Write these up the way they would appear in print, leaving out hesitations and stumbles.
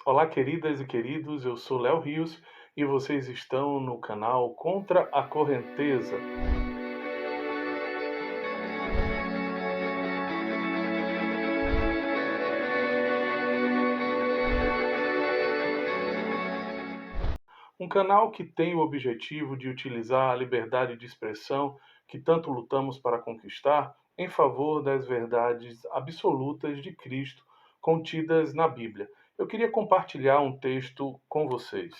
Olá, queridas e queridos, eu sou Léo Rios e vocês estão no canal Contra a Correnteza. Um canal que tem o objetivo de utilizar a liberdade de expressão que tanto lutamos para conquistar em favor das verdades absolutas de Cristo contidas na Bíblia. Eu queria compartilhar um texto com vocês.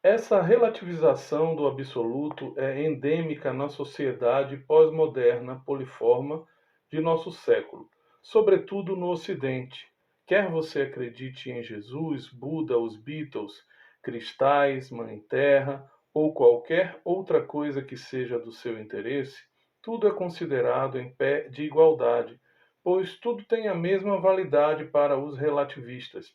Essa relativização do absoluto é endêmica na sociedade pós-moderna poliforma de nosso século, sobretudo no Ocidente. Quer você acredite em Jesus, Buda, os Beatles, cristais, Mãe Terra ou qualquer outra coisa que seja do seu interesse, tudo é considerado em pé de igualdade, pois tudo tem a mesma validade para os relativistas,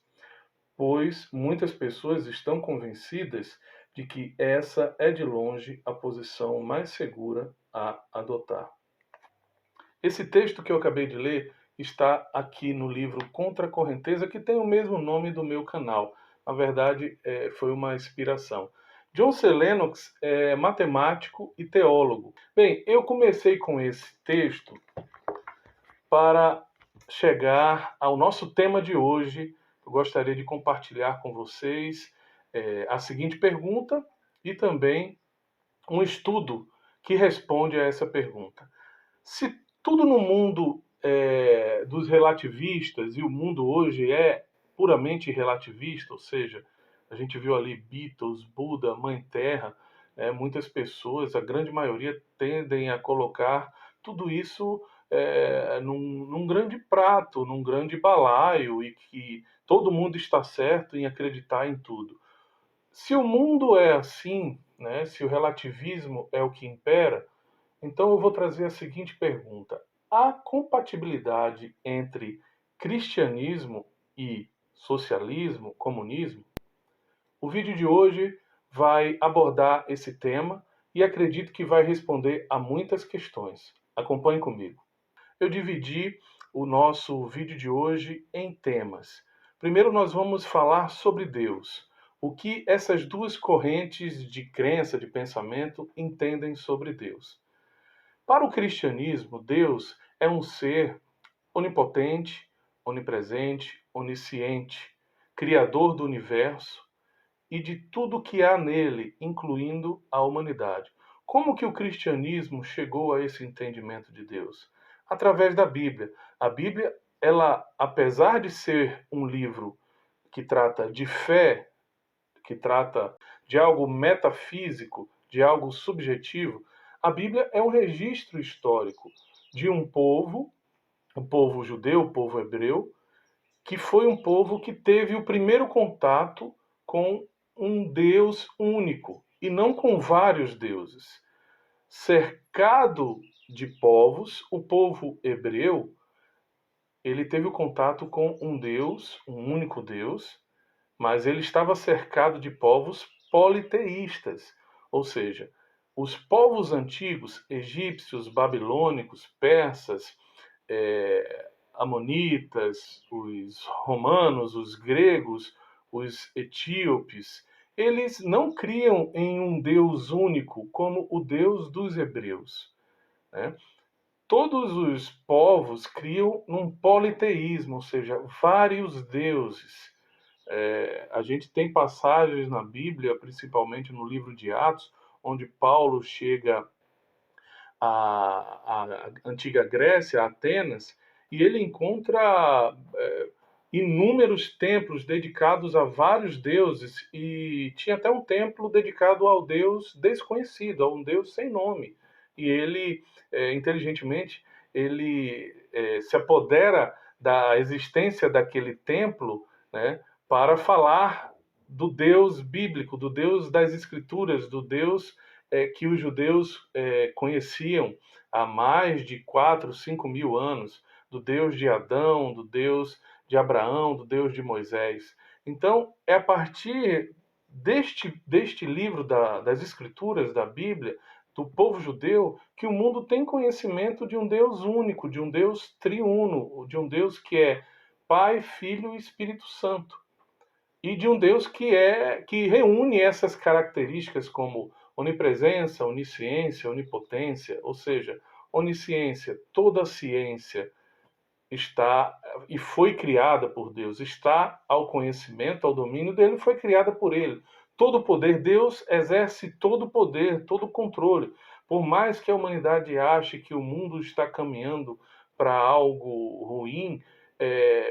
pois muitas pessoas estão convencidas de que essa é de longe a posição mais segura a adotar. Esse texto que eu acabei de ler está aqui no livro Contra a Correnteza, que tem o mesmo nome do meu canal. Na verdade, foi uma inspiração. John C. Lennox é matemático e teólogo. Bem, eu comecei com esse texto para chegar ao nosso tema de hoje. Eu gostaria de compartilhar com vocês a seguinte pergunta e também um estudo que responde a essa pergunta. Se tudo no mundo dos relativistas, e o mundo hoje é puramente relativista, ou seja, a gente viu ali Beatles, Buda, Mãe Terra, muitas pessoas, a grande maioria, tendem a colocar tudo isso num grande prato, num grande balaio, e que todo mundo está certo em acreditar em tudo. Se o mundo é assim, né, se o relativismo é o que impera, então eu vou trazer a seguinte pergunta: há compatibilidade entre cristianismo e socialismo, comunismo? O vídeo de hoje vai abordar esse tema e acredito que vai responder a muitas questões. Acompanhe comigo. Eu dividi o nosso vídeo de hoje em temas. Primeiro, nós vamos falar sobre Deus. O que essas duas correntes de crença, de pensamento, entendem sobre Deus. Para o cristianismo, Deus é um ser onipotente, onipresente, onisciente, criador do universo e de tudo que há nele, incluindo a humanidade. Como que o cristianismo chegou a esse entendimento de Deus? Através da Bíblia. A Bíblia, ela, apesar de ser um livro que trata de fé, que trata de algo metafísico, de algo subjetivo, a Bíblia é um registro histórico de um povo, o povo judeu, o povo hebreu, que foi um povo que teve o primeiro contato com um Deus único e não com vários deuses. Cercado de povos, o povo hebreu, ele teve o contato com um Deus, um único Deus, mas ele estava cercado de povos politeístas, ou seja, os povos antigos, egípcios, babilônicos, persas, amonitas, os romanos, os gregos, os etíopes, eles não criam em um Deus único como o Deus dos hebreus, né? Todos os povos criam num politeísmo, ou seja, vários deuses. A gente tem passagens na Bíblia, principalmente no livro de Atos, onde Paulo chega à antiga Grécia, a Atenas, e ele encontra inúmeros templos dedicados a vários deuses, e tinha até um templo dedicado ao Deus desconhecido, a um Deus sem nome. E ele, inteligentemente, ele se apodera da existência daquele templo, né, para falar do Deus bíblico, do Deus das Escrituras, do Deus que os judeus conheciam há mais de 4, 5 mil anos, do Deus de Adão, do Deus de Abraão, do Deus de Moisés. Então, é a partir deste livro das Escrituras, da Bíblia, do povo judeu, que o mundo tem conhecimento de um Deus único, de um Deus triuno, de um Deus que é Pai, Filho e Espírito Santo. E de um Deus que reúne essas características como onipresença, onisciência, onipotência, ou seja, onisciência, toda a ciência está e foi criada por Deus, está ao conhecimento, ao domínio dele, foi criada por ele. Todo o poder, Deus exerce todo o poder, todo o controle. Por mais que a humanidade ache que o mundo está caminhando para algo ruim,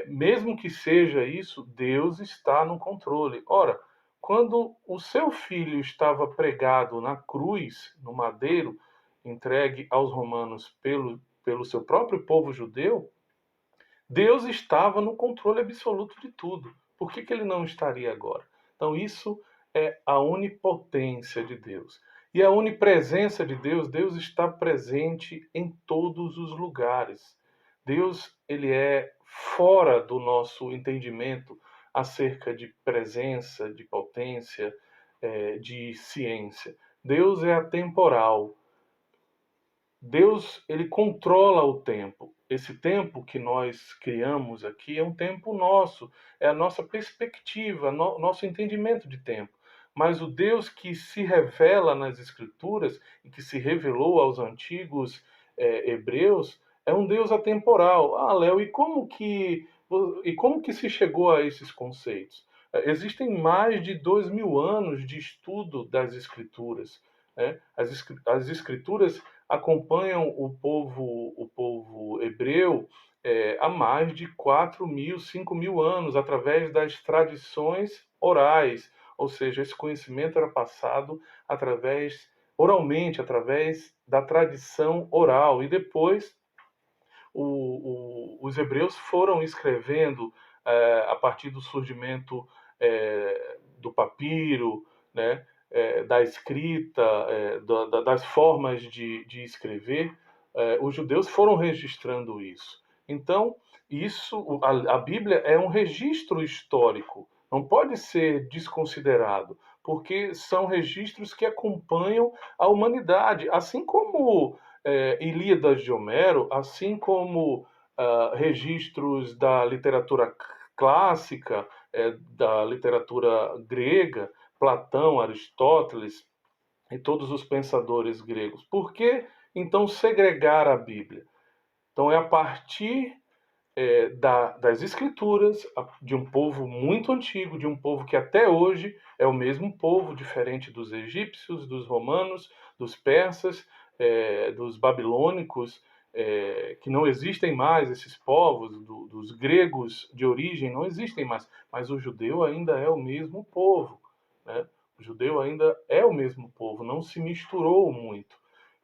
mesmo que seja isso, Deus está no controle. Ora, quando o seu filho estava pregado na cruz, no madeiro, entregue aos romanos pelo seu próprio povo judeu, Deus estava no controle absoluto de tudo. Por que ele não estaria agora? Então, isso é a onipotência de Deus. E a onipresença de Deus, Deus está presente em todos os lugares. Deus, ele é fora do nosso entendimento acerca de presença, de potência, de ciência. Deus é atemporal. Deus, ele controla o tempo. Esse tempo que nós criamos aqui é um tempo nosso, é a nossa perspectiva, nosso entendimento de tempo. Mas o Deus que se revela nas Escrituras e que se revelou aos antigos hebreus é um Deus atemporal. Ah, Léo, e como que se chegou a esses conceitos? Existem mais de 2000 anos de estudo das Escrituras. Né? As Escrituras acompanham o povo hebreu há mais de 4.000, 5.000 anos, através das tradições orais, ou seja, esse conhecimento era passado oralmente, através da tradição oral, e depois os hebreus foram escrevendo a partir do surgimento do papiro, né, da escrita, das formas de escrever, os judeus foram registrando isso. Então, a Bíblia é um registro histórico, não pode ser desconsiderado, porque são registros que acompanham a humanidade, assim como Ilíadas de Homero, assim como registros da literatura clássica, da literatura grega, Platão, Aristóteles e todos os pensadores gregos. Por que, então, segregar a Bíblia? Então, é a partir das escrituras de um povo muito antigo, de um povo que até hoje é o mesmo povo, diferente dos egípcios, dos romanos, dos persas, dos babilônicos, que não existem mais, esses povos, dos gregos de origem, não existem mais, mas o judeu ainda é o mesmo povo. Né? O judeu ainda é o mesmo povo, não se misturou muito.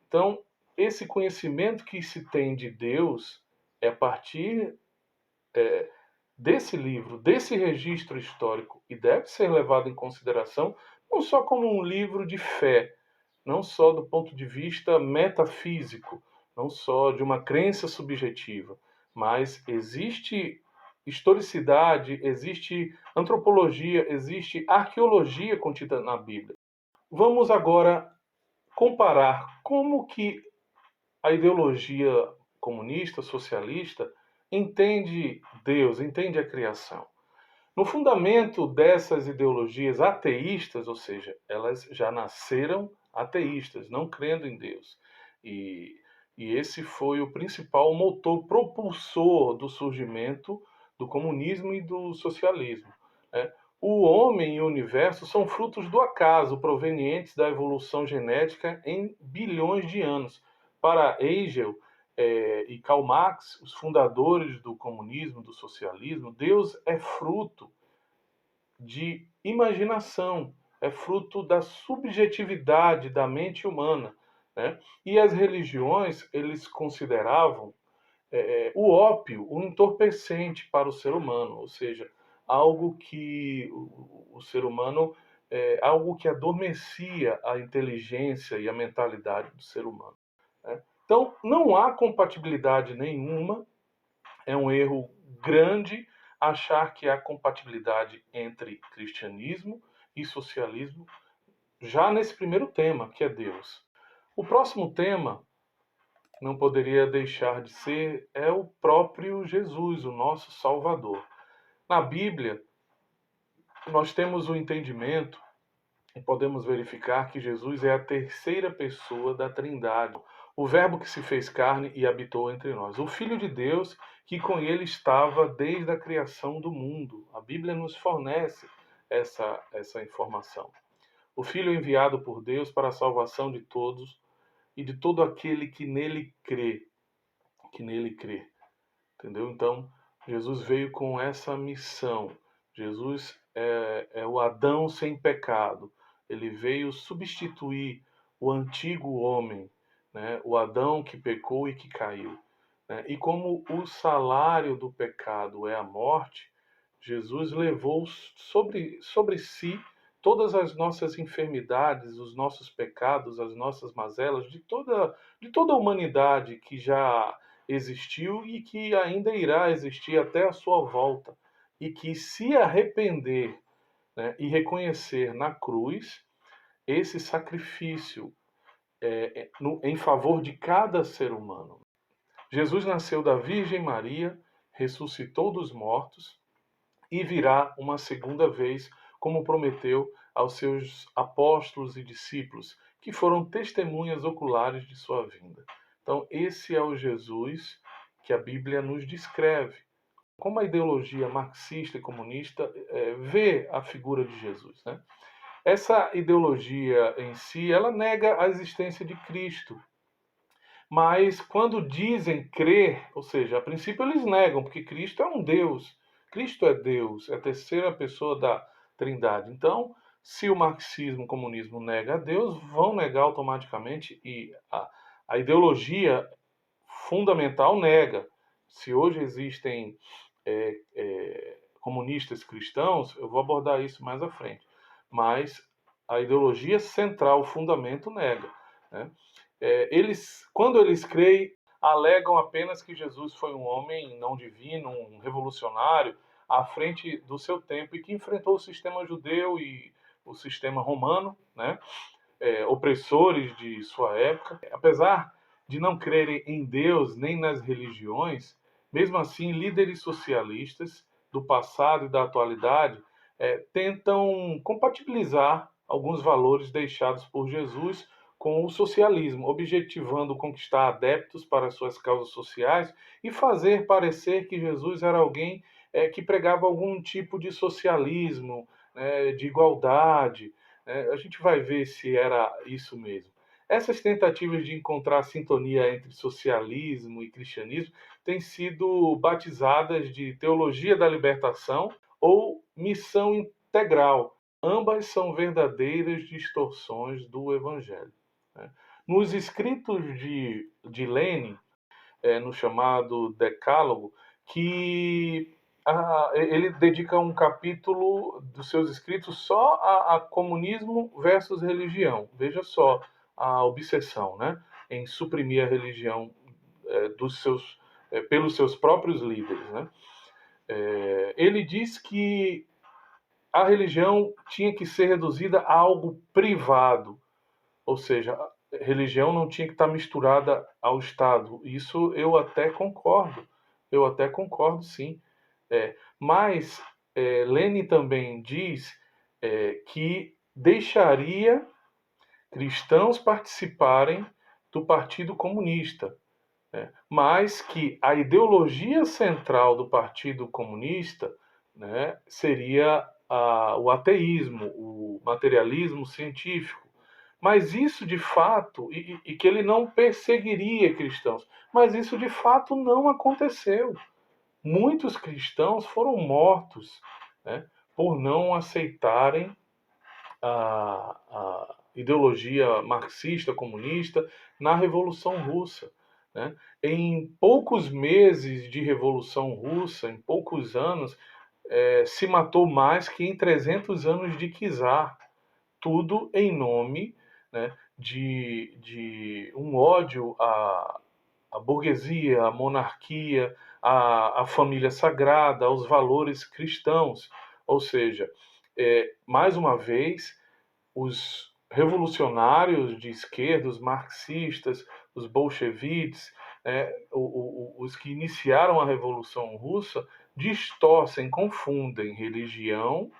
Então, esse conhecimento que se tem de Deus é a partir desse livro, desse registro histórico, e deve ser levado em consideração não só como um livro de fé, não só do ponto de vista metafísico, não só de uma crença subjetiva, mas existe historicidade, existe antropologia, existe arqueologia contida na Bíblia. Vamos agora comparar como que a ideologia comunista, socialista, entende Deus, entende a criação. No fundamento dessas ideologias ateístas, ou seja, elas já nasceram ateístas, não crendo em Deus. E, e esse foi o principal motor propulsor do surgimento do comunismo e do socialismo. Né? O homem e o universo são frutos do acaso, provenientes da evolução genética em bilhões de anos. Para Hegel e Karl Marx, os fundadores do comunismo, do socialismo, Deus é fruto de imaginação, é fruto da subjetividade da mente humana. Né? E as religiões, eles consideravam o ópio, um entorpecente para o ser humano, ou seja, algo que o ser humano, algo que adormecia a inteligência e a mentalidade do ser humano. Né? Então, não há compatibilidade nenhuma, é um erro grande achar que há compatibilidade entre cristianismo e socialismo, já nesse primeiro tema, que é Deus. O próximo tema não poderia deixar de ser é o próprio Jesus, o nosso Salvador. Na Bíblia, nós temos o entendimento e podemos verificar que Jesus é a terceira pessoa da Trindade, o Verbo que se fez carne e habitou entre nós, o Filho de Deus que com ele estava desde a criação do mundo. A Bíblia nos fornece essa informação. O Filho enviado por Deus para a salvação de todos e de todo aquele que nele crê. Entendeu? Então, Jesus veio com essa missão. Jesus é o Adão sem pecado. Ele veio substituir o antigo homem, né? O Adão que pecou e que caiu. Né? E como o salário do pecado é a morte, Jesus levou sobre si todas as nossas enfermidades, os nossos pecados, as nossas mazelas, de toda a humanidade que já existiu e que ainda irá existir até a sua volta. E que se arrepender, né, e reconhecer na cruz esse sacrifício em favor de cada ser humano. Jesus nasceu da Virgem Maria, ressuscitou dos mortos e virá uma segunda vez, como prometeu aos seus apóstolos e discípulos, que foram testemunhas oculares de sua vinda. Então, esse é o Jesus que a Bíblia nos descreve. Como a ideologia marxista e comunista vê a figura de Jesus, né? Essa ideologia em si, ela nega a existência de Cristo. Mas quando dizem crer, ou seja, a princípio eles negam, porque Cristo é um Deus. Cristo é Deus, é a terceira pessoa da Trindade. Então, se o marxismo, o comunismo nega a Deus, vão negar automaticamente e a ideologia fundamental nega. Se hoje existem comunistas cristãos, eu vou abordar isso mais à frente. Mas a ideologia central, o fundamento, nega. Né? Quando eles creem, alegam apenas que Jesus foi um homem não divino, um revolucionário, à frente do seu tempo e que enfrentou o sistema judeu e o sistema romano, né? Opressores de sua época. Apesar de não crerem em Deus nem nas religiões, mesmo assim, líderes socialistas do passado e da atualidade tentam compatibilizar alguns valores deixados por Jesus com o socialismo, objetivando conquistar adeptos para suas causas sociais e fazer parecer que Jesus era alguém que pregava algum tipo de socialismo, de igualdade. A gente vai ver se era isso mesmo. Essas tentativas de encontrar sintonia entre socialismo e cristianismo têm sido batizadas de teologia da libertação ou missão integral. Ambas são verdadeiras distorções do Evangelho. Nos escritos de Lenin, no chamado Decálogo, que ele dedica um capítulo dos seus escritos só a comunismo versus religião. Veja só a obsessão, né, em suprimir a religião pelos seus próprios líderes. Né? Ele diz que a religião tinha que ser reduzida a algo privado, ou seja, a religião não tinha que estar misturada ao Estado. Isso eu até concordo sim. Mas Lenin também diz que deixaria cristãos participarem do Partido Comunista, mas que a ideologia central do Partido Comunista, né, seria o ateísmo, o materialismo científico. Mas isso de fato, e que ele não perseguiria cristãos, mas isso de fato não aconteceu. Muitos cristãos foram mortos, né, por não aceitarem a ideologia marxista, comunista, na Revolução Russa. Né? Em poucos meses de Revolução Russa, em poucos anos, se matou mais que em 300 anos de czar. Tudo em nome, né, de um ódio à burguesia, à monarquia, à família sagrada, aos valores cristãos. Ou seja, mais uma vez, os revolucionários de esquerda, os marxistas, os bolcheviques, os que iniciaram a Revolução Russa, distorcem, confundem religião,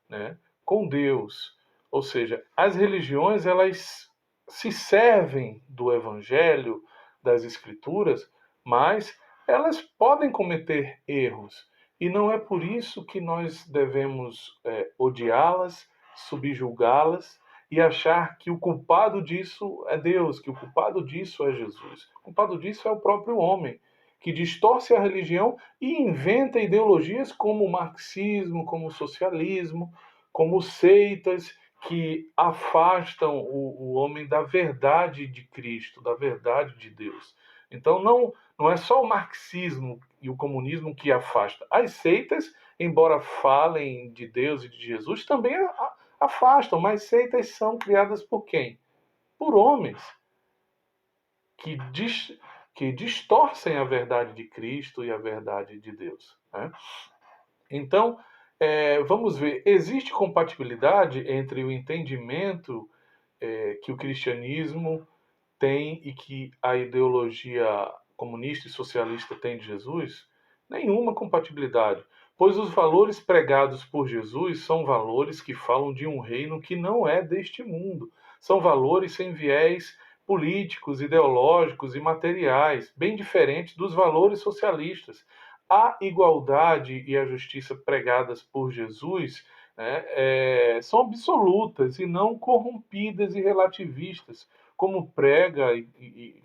né, com Deus. Ou seja, as religiões elas se servem do Evangelho, das Escrituras, mas elas podem cometer erros. E não é por isso que nós devemos odiá-las, subjulgá-las e achar que o culpado disso é Deus, que o culpado disso é Jesus. O culpado disso é o próprio homem, que distorce a religião e inventa ideologias como o marxismo, como o socialismo, como seitas que afastam o homem da verdade de Cristo, da verdade de Deus. Então não é só o marxismo e o comunismo que afasta. As seitas, embora falem de Deus e de Jesus, também afastam, mas seitas são criadas por quem? Por homens que, que distorcem a verdade de Cristo e a verdade de Deus. Né? Então, vamos ver, existe compatibilidade entre o entendimento que o cristianismo tem e que a ideologia comunista e socialista tem de Jesus? Nenhuma compatibilidade, pois os valores pregados por Jesus são valores que falam de um reino que não é deste mundo. São valores sem viés políticos, ideológicos e materiais, bem diferentes dos valores socialistas. A igualdade e a justiça pregadas por Jesus, né, são absolutas e não corrompidas e relativistas, como prega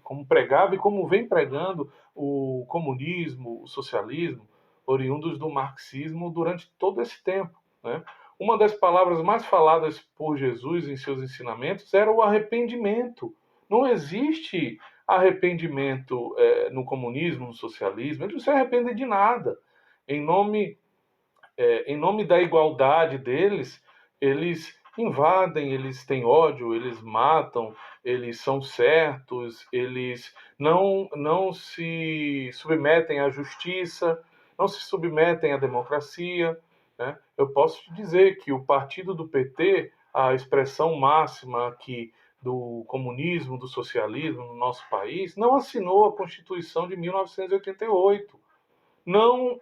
como pregava e como vem pregando o comunismo, o socialismo, oriundos do marxismo durante todo esse tempo. Né? Uma das palavras mais faladas por Jesus em seus ensinamentos era o arrependimento. Não existe arrependimento no comunismo, no socialismo. Eles não se arrependem de nada. Em nome da igualdade deles, eles invadem, eles têm ódio, eles matam, eles são certos, eles não se submetem à justiça, não se submetem à democracia. Né? Eu posso te dizer que o partido do PT, a expressão máxima aqui do comunismo, do socialismo no nosso país, não assinou a Constituição de 1988, não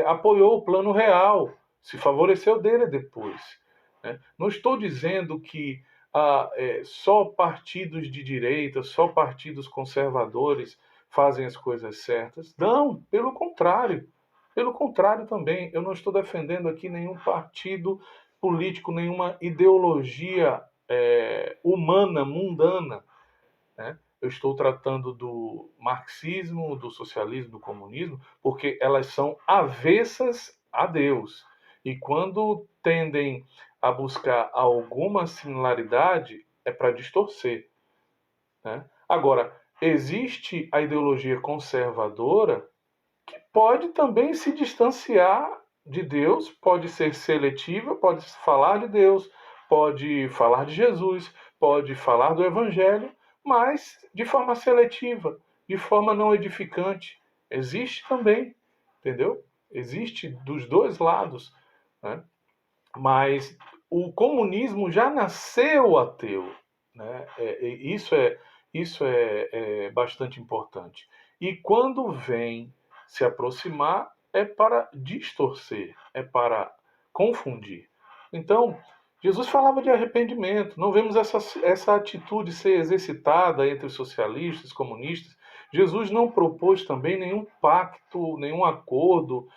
apoiou o Plano Real, se favoreceu dele depois. Né? Não estou dizendo que só partidos de direita, só partidos conservadores fazem as coisas certas. Não, pelo contrário. Pelo contrário também, eu não estou defendendo aqui nenhum partido político, nenhuma ideologia humana, mundana. Né? Eu estou tratando do marxismo, do socialismo, do comunismo, porque elas são avessas a Deus. E quando tendem a buscar alguma similaridade, é para distorcer. Né? Agora, existe a ideologia conservadora que pode também se distanciar de Deus, pode ser seletiva, pode falar de Deus, pode falar de Jesus, pode falar do Evangelho, mas de forma seletiva, de forma não edificante. Existe também, entendeu? Existe dos dois lados. Né? Mas o comunismo já nasceu ateu. Né? Isso é bastante importante. E quando vem se aproximar, é para distorcer, é para confundir. Então, Jesus falava de arrependimento. Não vemos essa atitude ser exercitada entre os socialistas, comunistas. Jesus não propôs também nenhum pacto, nenhum acordo,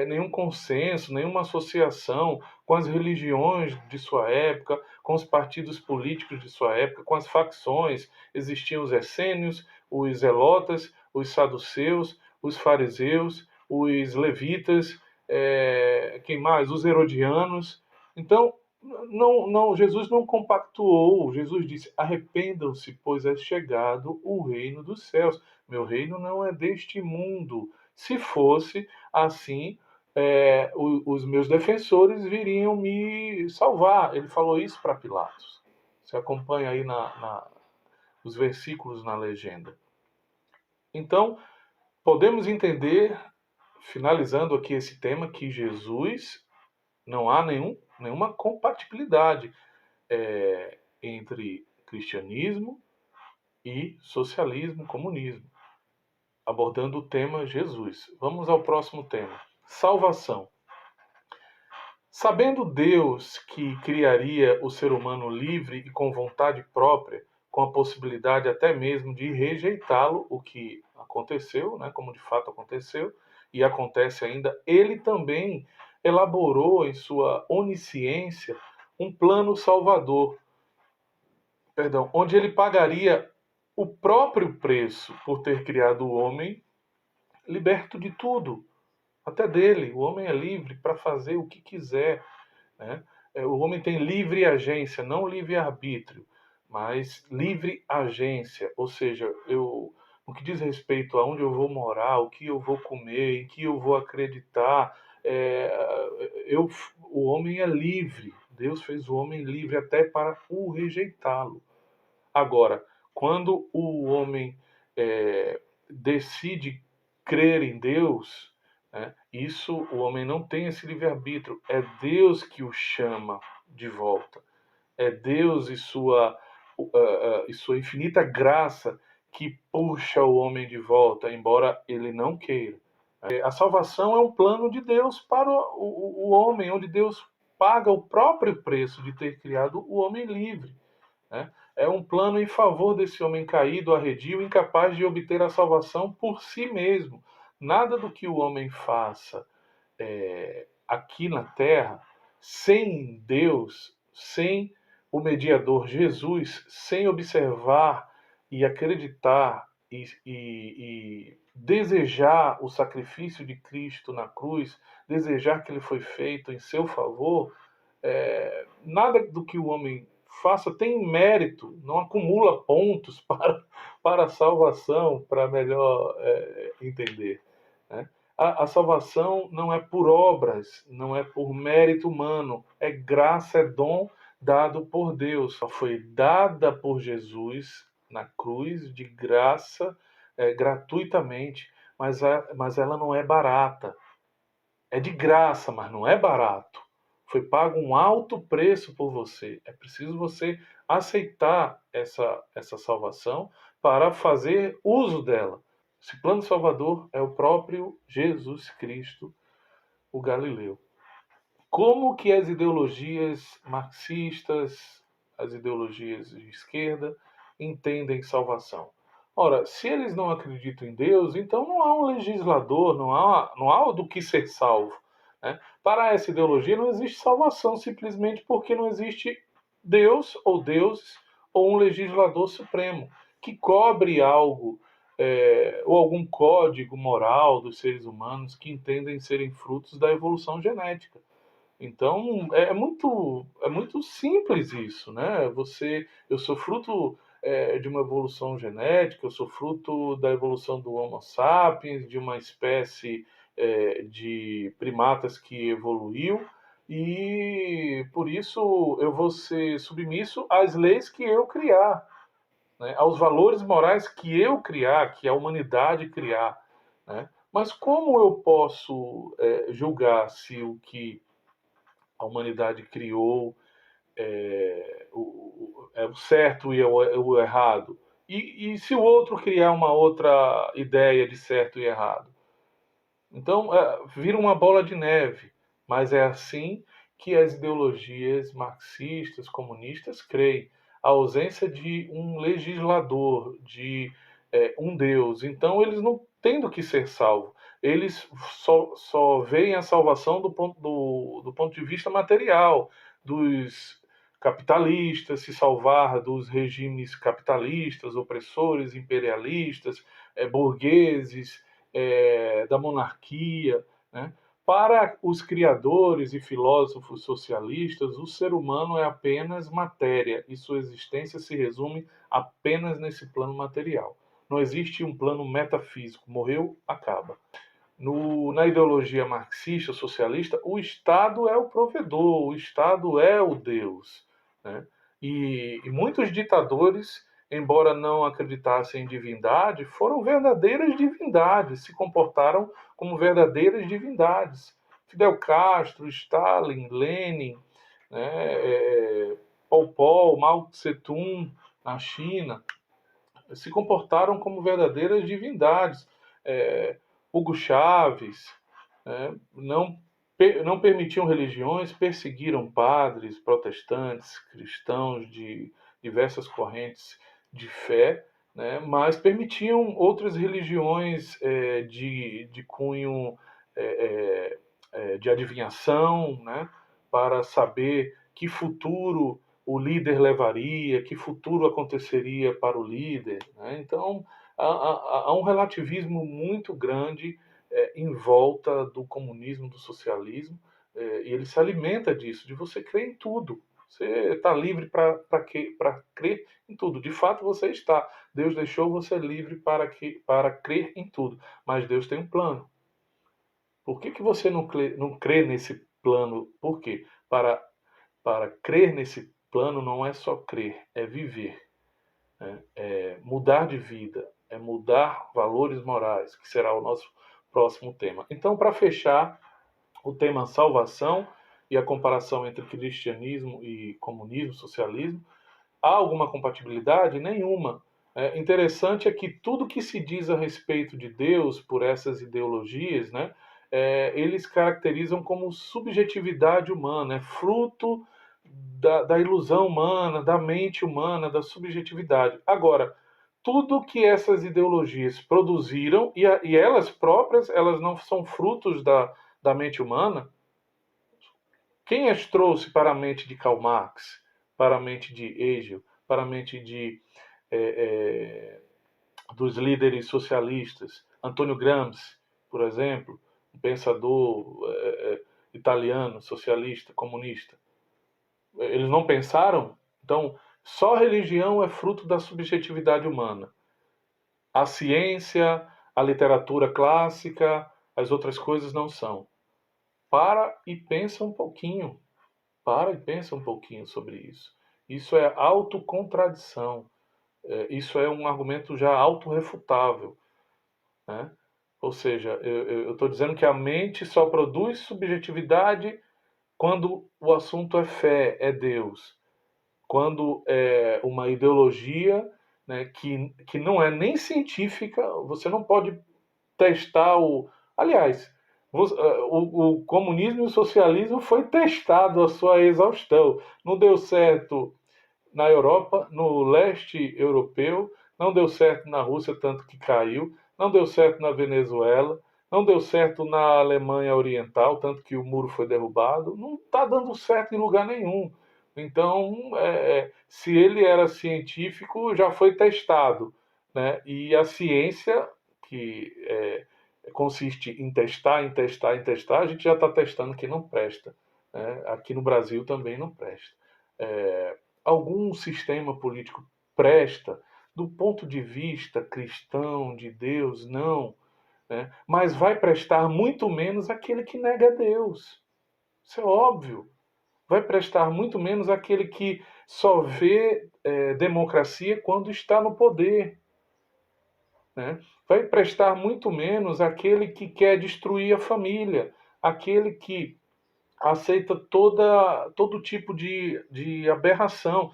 nenhum consenso, nenhuma associação com as religiões de sua época, com os partidos políticos de sua época, com as facções. Existiam os essênios, os zelotas, os saduceus, os fariseus, os levitas, quem mais? Os herodianos. Então, Jesus não compactuou. Jesus disse: arrependam-se, pois é chegado o reino dos céus. Meu reino não é deste mundo. Se fosse assim, os meus defensores viriam me salvar. Ele falou isso para Pilatos. Você acompanha aí os versículos na legenda. Então, podemos entender, finalizando aqui esse tema, que Jesus não há nenhuma compatibilidade entre cristianismo e socialismo, comunismo, abordando o tema Jesus. Vamos ao próximo tema: salvação. Sabendo Deus que criaria o ser humano livre e com vontade própria, com a possibilidade até mesmo de rejeitá-lo, o que aconteceu, né, como de fato aconteceu, e acontece ainda, ele também elaborou em sua onisciência um plano salvador, perdão, onde ele pagaria o próprio preço por ter criado o homem liberto de tudo, até dele. O homem é livre para fazer o que quiser, né? O homem tem livre agência, não livre arbítrio, mas livre agência. Ou seja, no que diz respeito a onde eu vou morar, o que eu vou comer, em que eu vou acreditar, o homem é livre. Deus fez o homem livre até para o rejeitá-lo. Agora, quando o homem decide crer em Deus, né, isso o homem não tem esse livre-arbítrio. É Deus que o chama de volta. É Deus e sua infinita graça que puxa o homem de volta, embora ele não queira. A salvação é um plano de Deus para o homem, onde Deus paga o próprio preço de ter criado o homem livre, né? É um plano em favor desse homem caído, arredio, incapaz de obter a salvação por si mesmo. Nada do que o homem faça aqui na terra, sem Deus, sem o mediador Jesus, sem observar e acreditar e desejar o sacrifício de Cristo na cruz, desejar que ele foi feito em seu favor, nada do que o homem faça tem mérito, não acumula pontos para a salvação, para melhor entender, né? A salvação não é por obras, não é por mérito humano, é graça, é dom dado por Deus. Só foi dada por Jesus na cruz de graça, gratuitamente, mas ela não é barata. É de graça, mas não é barato. Foi pago um alto preço por você. É preciso você aceitar essa salvação para fazer uso dela. Esse plano salvador é o próprio Jesus Cristo, o Galileu. Como que as ideologias marxistas, as ideologias de esquerda, entendem salvação? Ora, se eles não acreditam em Deus, então não há um legislador, não há do que ser salvo, né? Para essa ideologia não existe salvação simplesmente porque não existe Deus ou deuses ou um legislador supremo que cobre algo ou algum código moral dos seres humanos que entendem serem frutos da evolução genética. Então é muito simples isso, né? Eu sou fruto de uma evolução genética, eu sou fruto da evolução do Homo sapiens, de uma espécie de primatas que evoluiu e por isso eu vou ser submisso às leis que eu criar, né? Aos valores morais que eu criar, que a humanidade criar, né? Mas como eu posso julgar se o que a humanidade criou o certo e o errado? E se o outro criar uma outra ideia de certo e errado? Então, vira uma bola de neve. Mas é assim que as ideologias marxistas, comunistas creem. A ausência de um legislador, de um Deus. Então, eles não têm do que ser salvo. Eles só veem a salvação do ponto de vista material, dos capitalistas, se salvar dos regimes capitalistas, opressores, imperialistas, burgueses, da monarquia, né? Para os criadores e filósofos socialistas, o ser humano é apenas matéria e sua existência se resume apenas nesse plano material. Não existe um plano metafísico. Morreu, acaba. Na ideologia marxista, socialista, o Estado é o provedor, o Estado é o Deus, né? E muitos ditadores, embora não acreditassem em divindade, foram verdadeiras divindades, se comportaram como verdadeiras divindades. Fidel Castro, Stalin, Lenin, né, Pol Pot, Mao Tse Tung na China, se comportaram como verdadeiras divindades. É, Hugo Chávez, não, não permitiam religiões, perseguiram padres, protestantes, cristãos de diversas correntes de fé, né, mas permitiam outras religiões de cunho de adivinhação, né, para saber que futuro o líder levaria, que futuro aconteceria para o líder. Né? Então, há um relativismo muito grande em volta do comunismo, do socialismo, e ele se alimenta disso, de você crer em tudo. Você está livre para crer em tudo. De fato, você está. Deus deixou você livre para crer em tudo. Mas Deus tem um plano. Por que você não crê nesse plano? Por quê? Para crer nesse plano não é só crer, é viver. Né? É mudar de vida, é mudar valores morais, que será o nosso próximo tema. Então, para fechar o tema salvação e a comparação entre cristianismo e comunismo, socialismo, há alguma compatibilidade? Nenhuma. Interessante é que tudo que se diz a respeito de Deus por essas ideologias, né, eles caracterizam como subjetividade humana, é fruto da ilusão humana, da mente humana, da subjetividade. Agora, tudo que essas ideologias produziram, e elas próprias, elas não são frutos da mente humana. Quem as trouxe para a mente de Karl Marx, para a mente de Hegel, para a mente dos líderes socialistas? Antônio Gramsci, por exemplo, um pensador italiano, socialista, comunista. Eles não pensaram? Então, só religião é fruto da subjetividade humana. A ciência, a literatura clássica, as outras coisas não são. Para e pensa um pouquinho. Para e pensa um pouquinho sobre isso. Isso é autocontradição. Isso é um argumento já autorrefutável. Né? Ou seja, eu estou dizendo que a mente só produz subjetividade quando o assunto é fé, é Deus. Quando é uma ideologia, né, que não é nem científica, você não pode testar o. Aliás, o comunismo e o socialismo foi testado a sua exaustão. Não deu certo na Europa, no leste europeu, não deu certo na Rússia, tanto que caiu, não deu certo na Venezuela, não deu certo na Alemanha Oriental, tanto que o muro foi derrubado, não está dando certo em lugar nenhum. Então, se ele era científico, já foi testado. Né? E a ciência, que consiste em testar, em testar, em testar, a gente já está testando que não presta. Né? Aqui no Brasil também não presta. Algum sistema político presta do ponto de vista cristão, de Deus? Não. Né? Mas vai prestar muito menos aquele que nega Deus. Isso é óbvio. Vai prestar muito menos aquele que só vê democracia quando está no poder. Né? Vai prestar muito menos aquele que quer destruir a família, aquele que aceita todo tipo de aberração.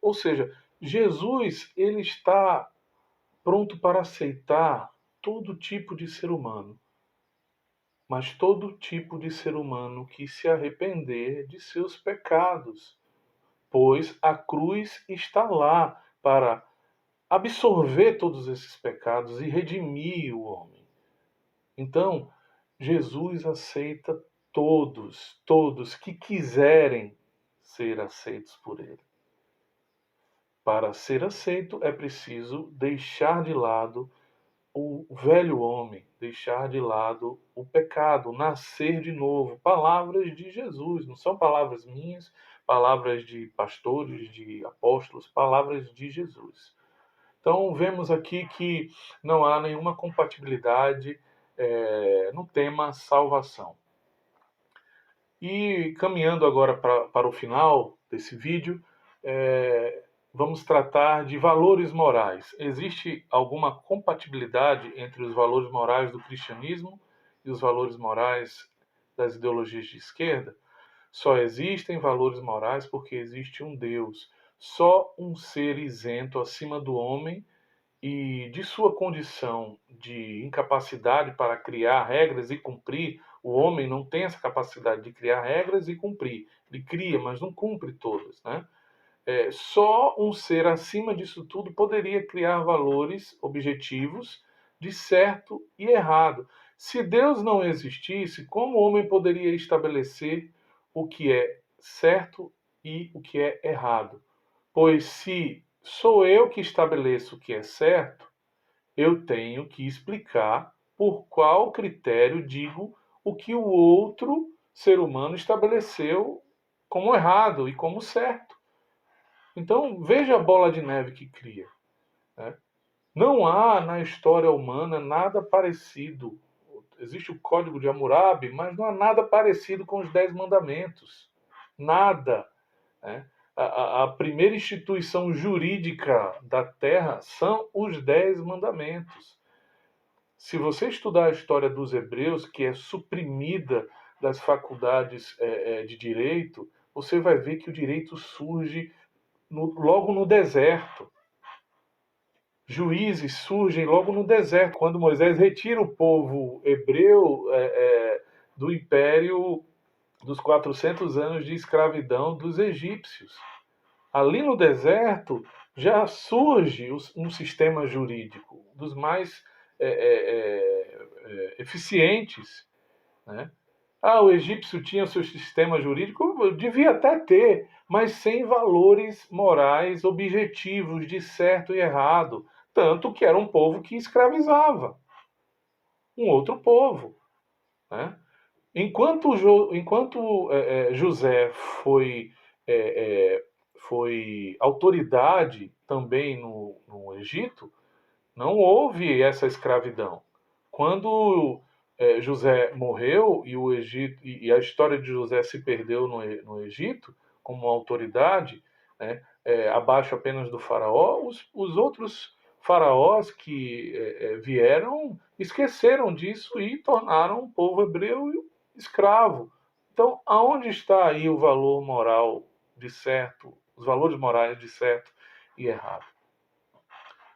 Ou seja, Jesus ele está pronto para aceitar todo tipo de ser humano, mas todo tipo de ser humano que se arrepender de seus pecados, pois a cruz está lá para absorver todos esses pecados e redimir o homem. Então, Jesus aceita todos que quiserem ser aceitos por ele. Para ser aceito é preciso deixar de lado o velho homem, deixar de lado o pecado, nascer de novo. Palavras de Jesus, não são palavras minhas, palavras de pastores, de apóstolos, palavras de Jesus. Então, vemos aqui que não há nenhuma compatibilidade no tema salvação. E caminhando agora para o final desse vídeo, vamos tratar de valores morais. Existe alguma compatibilidade entre os valores morais do cristianismo e os valores morais das ideologias de esquerda? Só existem valores morais porque existe um Deus. Só um ser isento acima do homem e de sua condição de incapacidade para criar regras e cumprir, o homem não tem essa capacidade de criar regras e cumprir. Ele cria, mas não cumpre todas, né? Só um ser acima disso tudo poderia criar valores objetivos de certo e errado. Se Deus não existisse, como o homem poderia estabelecer o que é certo e o que é errado? Pois se sou eu que estabeleço o que é certo, eu tenho que explicar por qual critério digo o que o outro ser humano estabeleceu como errado e como certo. Então, veja a bola de neve que cria, né? Não há na história humana nada parecido. Existe o Código de Hammurabi, mas não há nada parecido com os Dez Mandamentos. Nada, né? A primeira instituição jurídica da Terra são os Dez Mandamentos. Se você estudar a história dos hebreus, que é suprimida das faculdades de direito, você vai ver que o direito surge logo no deserto. Juízes surgem logo no deserto, quando Moisés retira o povo hebreu do império dos 400 anos de escravidão dos egípcios. Ali no deserto já surge um sistema jurídico dos mais eficientes, né? O egípcio tinha seu sistema jurídico, devia até ter, mas sem valores morais objetivos de certo e errado. Tanto que era um povo que escravizava um outro povo, né? Enquanto José foi autoridade também no Egito, não houve essa escravidão. Quando José morreu e o Egito e a história de José se perdeu no Egito como autoridade, né, abaixo apenas do faraó, os outros faraós que vieram esqueceram disso e tornaram o povo hebreu escravo. Então, aonde está aí o valor moral de certo, os valores morais de certo e errado?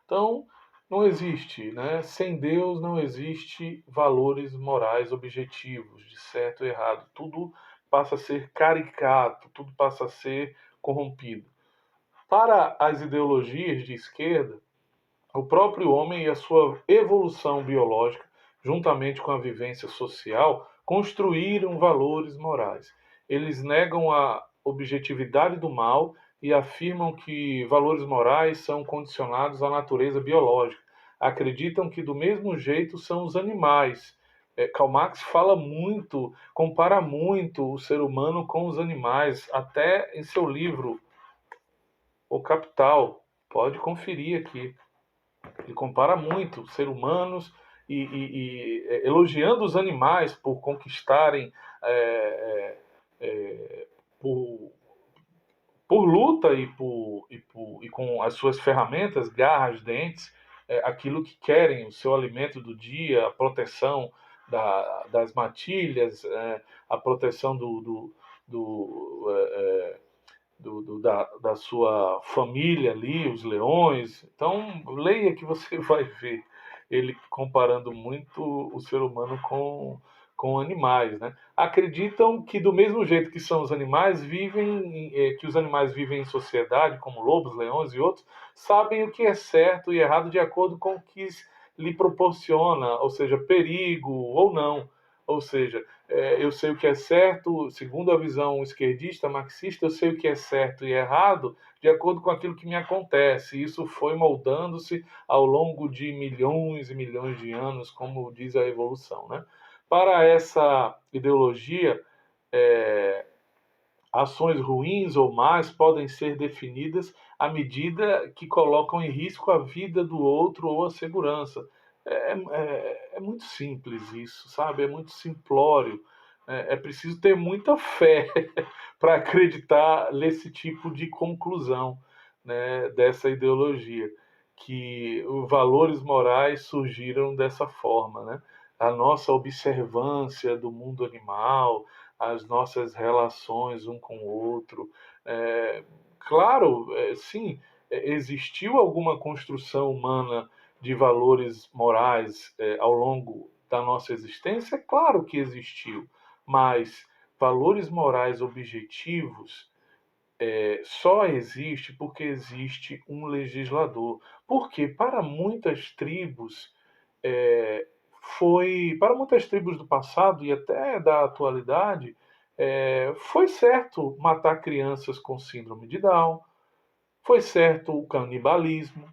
Então, não existe, né? Sem Deus não existe valores morais objetivos de certo e errado. Tudo passa a ser caricato, tudo passa a ser corrompido. Para as ideologias de esquerda, o próprio homem e a sua evolução biológica, juntamente com a vivência social, construíram valores morais. Eles negam a objetividade do mal e afirmam que valores morais são condicionados à natureza biológica. Acreditam que do mesmo jeito são os animais. Karl Marx fala muito, compara muito o ser humano com os animais, até em seu livro O Capital. Pode conferir aqui. Ele compara muito seres humanos e elogiando os animais por conquistarem é, por, por luta e com as suas ferramentas, garras, dentes, aquilo que querem, o seu alimento do dia, a proteção das matilhas, a proteção da sua família ali, os leões. Então, leia que você vai ver ele comparando muito o ser humano com animais, né? Acreditam que do mesmo jeito que são os animais, que os animais vivem em sociedade, como lobos, leões e outros, sabem o que é certo e errado de acordo com o que lhe proporciona, ou seja, perigo ou não. Ou seja, eu sei o que é certo, segundo a visão esquerdista, marxista, eu sei o que é certo e errado de acordo com aquilo que me acontece. Isso foi moldando-se ao longo de milhões e milhões de anos, como diz a evolução, né? Para essa ideologia, ações ruins ou más podem ser definidas à medida que colocam em risco a vida do outro ou a segurança. É muito simples isso, sabe? É muito simplório. É preciso ter muita fé para acreditar nesse tipo de conclusão, né, dessa ideologia, que os valores morais surgiram dessa forma, né? A nossa observância do mundo animal, as nossas relações um com o outro. Claro, sim, existiu alguma construção humana de valores morais ao longo da nossa existência? É claro que existiu, mas valores morais objetivos só existe porque existe um legislador. Porque para muitas tribos é, para muitas tribos do passado e até da atualidade, foi certo matar crianças com síndrome de Down, foi certo o canibalismo,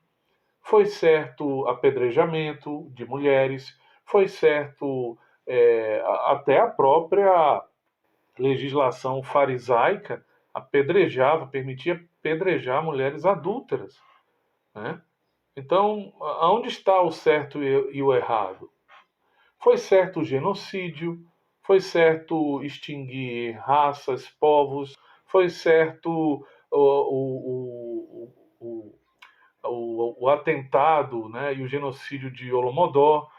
foi certo apedrejamento de mulheres, foi certo até a própria legislação farisaica permitia apedrejar mulheres adúlteras, né? Então, aonde está o certo e o errado? Foi certo o genocídio, foi certo extinguir raças, povos, foi certo o, o atentado, né, e o genocídio de Holodomor,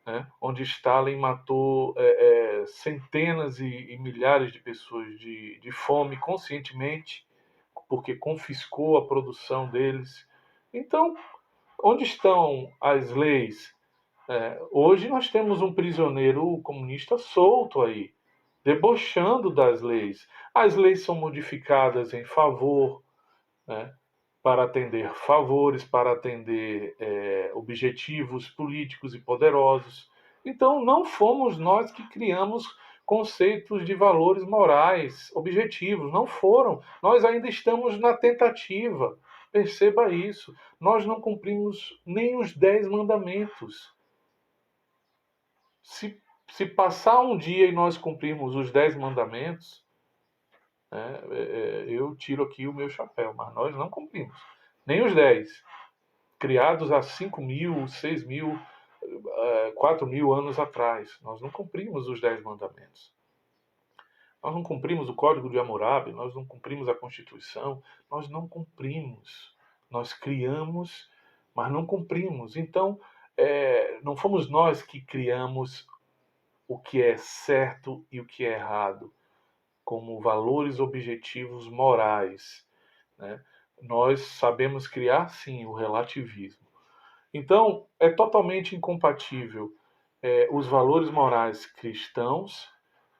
né, onde Stalin matou centenas e milhares de pessoas de fome conscientemente, porque confiscou a produção deles. Então, onde estão as leis? Hoje nós temos um prisioneiro comunista solto aí, debochando das leis. As leis são modificadas em favor, né, para atender favores, para atender objetivos políticos e poderosos. Então, não fomos nós que criamos conceitos de valores morais objetivos, não foram. Nós ainda estamos na tentativa. Perceba isso. Nós não cumprimos nem os 10 mandamentos. Se passar um dia e nós cumprirmos os 10 mandamentos, né, eu tiro aqui o meu chapéu, mas nós não cumprimos. Nem os 10 criados há 5.000, 6.000, 4.000 anos atrás. Nós não cumprimos os 10 mandamentos. Nós não cumprimos o Código de Hammurabi, nós não cumprimos a Constituição, nós não cumprimos. Nós criamos, mas não cumprimos. Então, não fomos nós que criamos o que é certo e o que é errado, como valores objetivos morais, né? Nós sabemos criar, sim, o relativismo. Então, é totalmente incompatível os valores morais cristãos,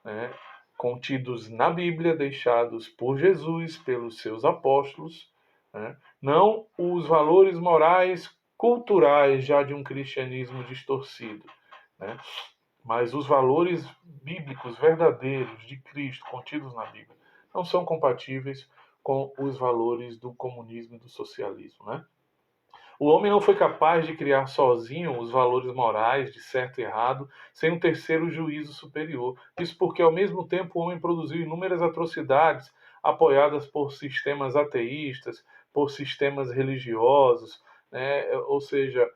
né, contidos na Bíblia, deixados por Jesus, pelos seus apóstolos, né, não os valores morais culturais já de um cristianismo distorcido, né, mas os valores bíblicos verdadeiros de Cristo contidos na Bíblia não são compatíveis com os valores do comunismo e do socialismo, né? O homem não foi capaz de criar sozinho os valores morais de certo e errado sem um terceiro juízo superior. Isso porque, ao mesmo tempo, o homem produziu inúmeras atrocidades apoiadas por sistemas ateístas, por sistemas religiosos, né? Ou seja,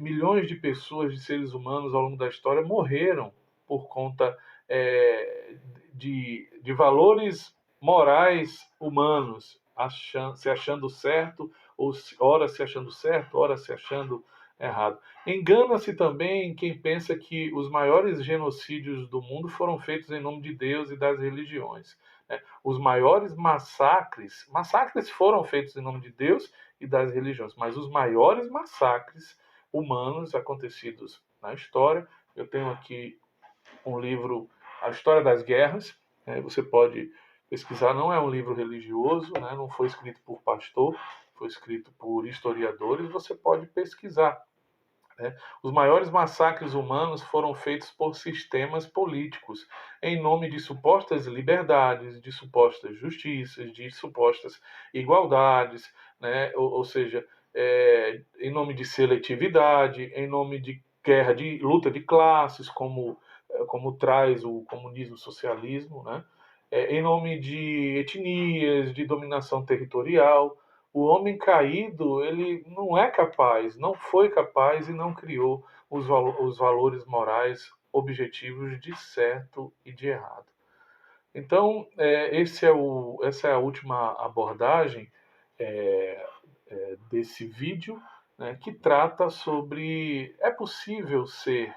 milhões de pessoas, de seres humanos ao longo da história morreram por conta de valores morais humanos, se achando certo ou ora se achando certo, ora se achando errado. Engana-se também quem pensa que os maiores genocídios do mundo foram feitos em nome de Deus e das religiões, né? Os maiores massacres foram feitos em nome de Deus e das religiões, mas os maiores massacres humanos acontecidos na história, eu tenho aqui um livro, A História das Guerras, né? Você pode pesquisar, não é um livro religioso, né? Não foi escrito por pastor, foi escrito por historiadores, você pode pesquisar, né? Os maiores massacres humanos foram feitos por sistemas políticos, em nome de supostas liberdades, de supostas justiças, de supostas igualdades, né? Ou seja, em nome de seletividade, em nome de guerra, de luta de classes, como traz o comunismo, o socialismo, né? Em nome de etnias, de dominação territorial. O homem caído, ele não é capaz, não foi capaz e não criou os valores morais objetivos de certo e de errado. Então, essa é a última abordagem desse vídeo, né, que trata sobre: é possível ser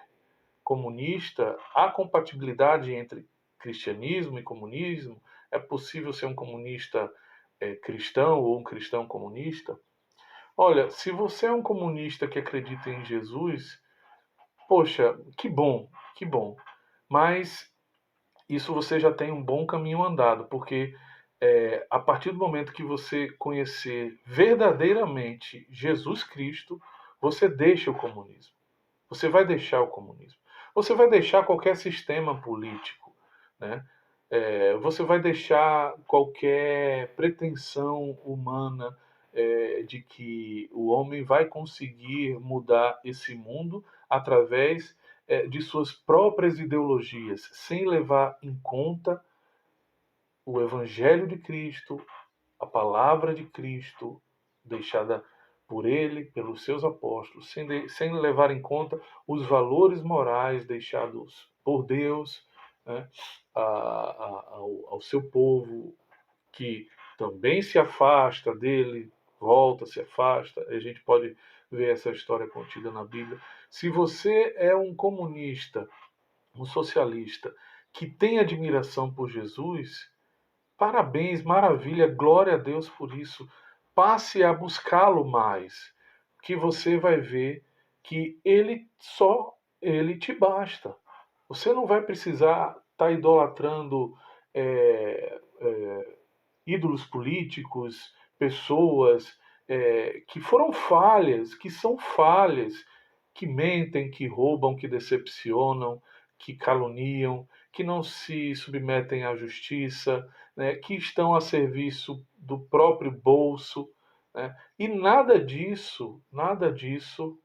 comunista? Há compatibilidade entre cristianismo e comunismo? É possível ser um comunista cristão ou um cristão comunista? Olha, se você é um comunista que acredita em Jesus, poxa, que bom. Mas isso você já tem um bom caminho andado, porque a partir do momento que você conhecer verdadeiramente Jesus Cristo, você deixa o comunismo. Você vai deixar o comunismo. Você vai deixar qualquer sistema político, né? Você vai deixar qualquer pretensão humana de que o homem vai conseguir mudar esse mundo através de suas próprias ideologias, sem levar em conta o Evangelho de Cristo, a palavra de Cristo, deixada por ele, pelos seus apóstolos, sem levar em conta os valores morais deixados por Deus, né, ao seu povo, que também se afasta dele, volta, se afasta. A gente pode ver essa história contida na Bíblia. Se você é um comunista, um socialista, que tem admiração por Jesus, parabéns, maravilha, glória a Deus por isso. Passe a buscá-lo mais, que você vai ver que ele te basta. Você não vai precisar estar idolatrando ídolos políticos, pessoas que foram falhas, que são falhas, que mentem, que roubam, que decepcionam, que caluniam, que não se submetem à justiça, né, que estão a serviço do próprio bolso. Né? E nada disso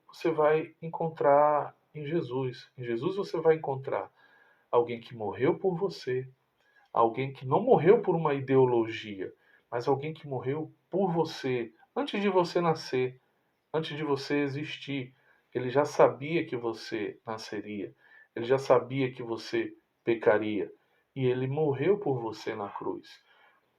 você vai encontrar em Jesus. Em Jesus você vai encontrar alguém que morreu por você, alguém que não morreu por uma ideologia, mas alguém que morreu por você, antes de você nascer, antes de você existir. Ele já sabia que você nasceria, ele já sabia que você pecaria, e ele morreu por você na cruz.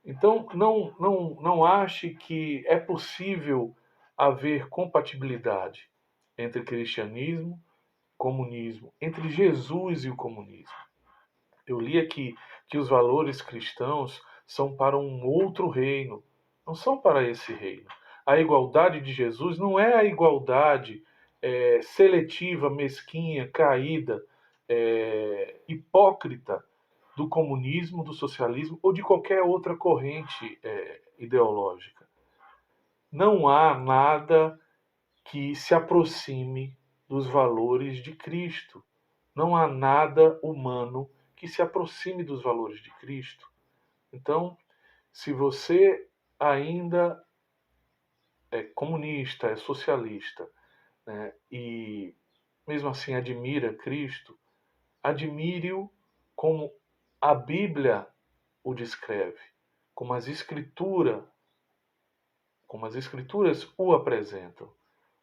Então, não ache que é possível haver compatibilidade entre cristianismo e comunismo, entre Jesus e o comunismo. Eu li aqui que os valores cristãos são para um outro reino, não são para esse reino. A igualdade de Jesus não é a igualdade seletiva, mesquinha, caída, hipócrita do comunismo, do socialismo ou de qualquer outra corrente ideológica. Não há nada que se aproxime dos valores de Cristo. Não há nada humano que se aproxime dos valores de Cristo. Então, se você ainda é comunista, é socialista, né, e mesmo assim admira Cristo, admire-o como a Bíblia o descreve, como como as escrituras o apresentam,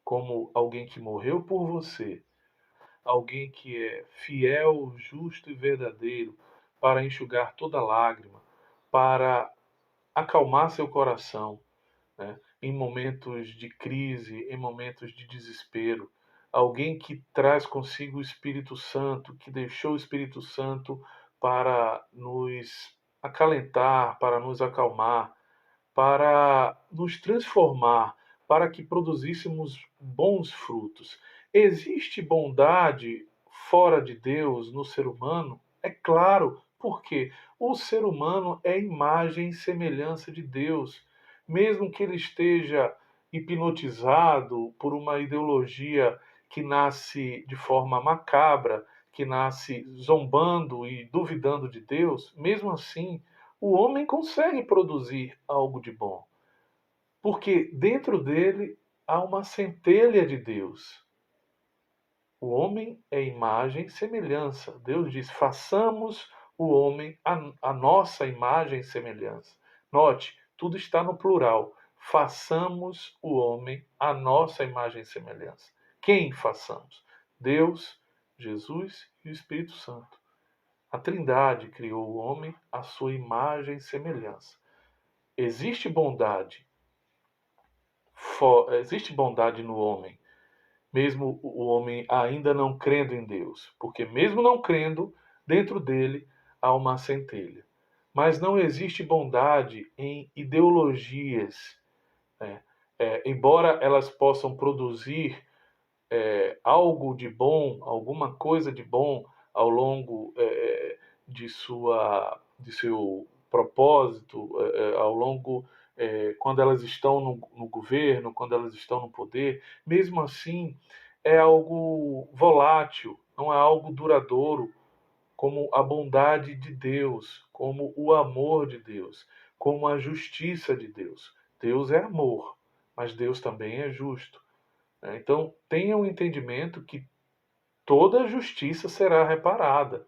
como alguém que morreu por você, alguém que é fiel, justo e verdadeiro para enxugar toda lágrima, para acalmar seu coração, né, em momentos de crise, em momentos de desespero. Alguém que traz consigo o Espírito Santo, que deixou o Espírito Santo para nos acalentar, para nos acalmar, para nos transformar, para que produzíssemos bons frutos. Existe bondade fora de Deus no ser humano? É claro, porque o ser humano é imagem e semelhança de Deus. Mesmo que ele esteja hipnotizado por uma ideologia que nasce de forma macabra, que nasce zombando e duvidando de Deus, mesmo assim, o homem consegue produzir algo de bom, porque dentro dele há uma centelha de Deus. O homem é imagem e semelhança. Deus diz: façamos o homem a nossa imagem e semelhança. Note, tudo está no plural. Façamos o homem a nossa imagem e semelhança. Quem façamos? Deus, Jesus e o Espírito Santo. A Trindade criou o homem à sua imagem e semelhança. Existe bondade, existe bondade no homem, mesmo o homem ainda não crendo em Deus, porque mesmo não crendo, dentro dele há uma centelha. Mas não existe bondade em ideologias, né? embora elas possam produzir algo de bom, alguma coisa de bom ao longo de seu propósito, ao longo quando elas estão no governo, quando elas estão no poder, mesmo assim é algo volátil, não é algo duradouro, como a bondade de Deus, como o amor de Deus, como a justiça de Deus. Deus é amor, mas Deus também é justo. Então, tenha um entendimento que toda a justiça será reparada.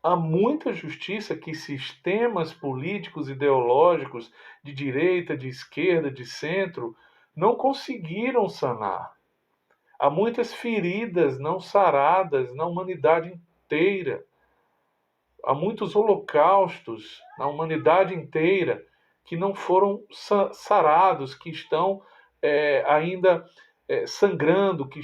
Há muita justiça que sistemas políticos ideológicos de direita, de esquerda, de centro não conseguiram sanar. Há muitas feridas não saradas na humanidade inteira. Há muitos holocaustos na humanidade inteira que não foram sarados, que estão ainda sangrando, que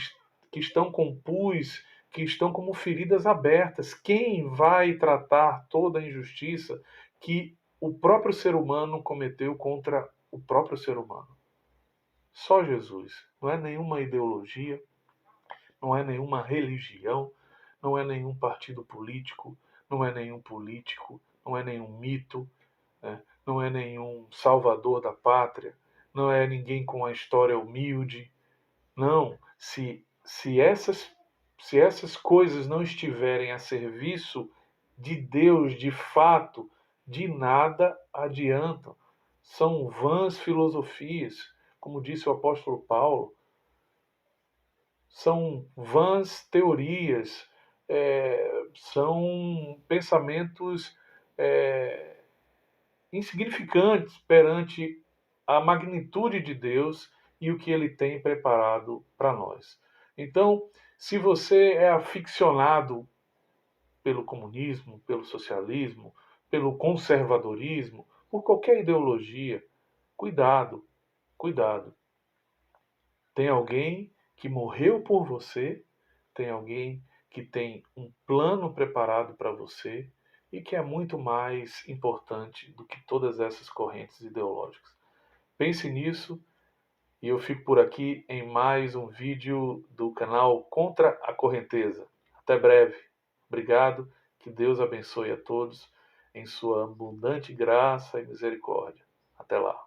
estão com pus, que estão como feridas abertas. Quem vai tratar toda a injustiça que o próprio ser humano cometeu contra o próprio ser humano? Só Jesus. Não é nenhuma ideologia, não é nenhuma religião, não é nenhum partido político, não é nenhum político, não é nenhum mito, né? Não é nenhum salvador da pátria, não é ninguém com a história humilde. Não, se essas coisas não estiverem a serviço de Deus de fato, de nada adiantam. São vãs filosofias, como disse o apóstolo Paulo, são vãs teorias, são pensamentos insignificantes perante a magnitude de Deus e o que Ele tem preparado para nós. Então, se você é aficionado pelo comunismo, pelo socialismo, pelo conservadorismo, por qualquer ideologia, cuidado, cuidado. Tem alguém que morreu por você, tem alguém que tem um plano preparado para você e que é muito mais importante do que todas essas correntes ideológicas. Pense nisso e eu fico por aqui em mais um vídeo do canal Contra a Correnteza. Até breve. Obrigado. Que Deus abençoe a todos em sua abundante graça e misericórdia. Até lá.